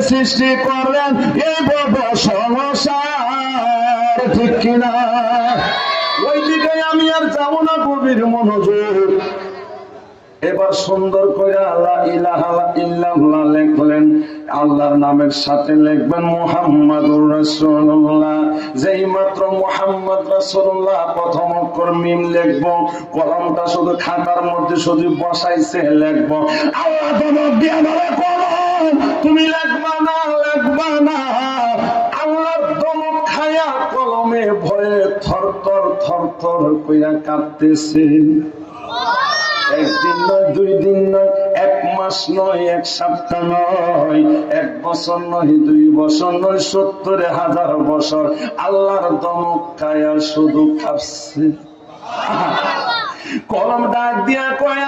সৃষ্টি করলেন এই বড় সংসার, ঠিক কিনা? ওই দিকে আমি আর যাব না, গভীর মনোযোগ। এবার সুন্দর করে লা ইলাহা ইল্লাল্লাহ লিখলেন, আল্লাহর নামের সাথে লিখবেন মুহাম্মাদুর রাসূলুল্লাহ। যেই মাত্র মুহাম্মদ রাসূলুল্লাহ প্রথম অক্ষর মিম লিখবো, কলমটা শুধু খাতার মধ্যে শুধু বসাইছে লিখবো, আল্লাহ ধমক দিয়া বলে, কলম তুমি লিখবা না, লিখবা না। আল্লাহর ধমক খায়া কলমে ভয়ে থরথর থরথর কইরা কাঁপতেছে। একদিন নয়, 2 দিন নয়, 1 মাস নয়, 1 সপ্তাহ নয়, 1 বছর নয়, 2 বছর নয়, 70,000 বছর আল্লাহর দমক খায়া শুধু কাঁপছে। কলম ডাক দিয়া কয়,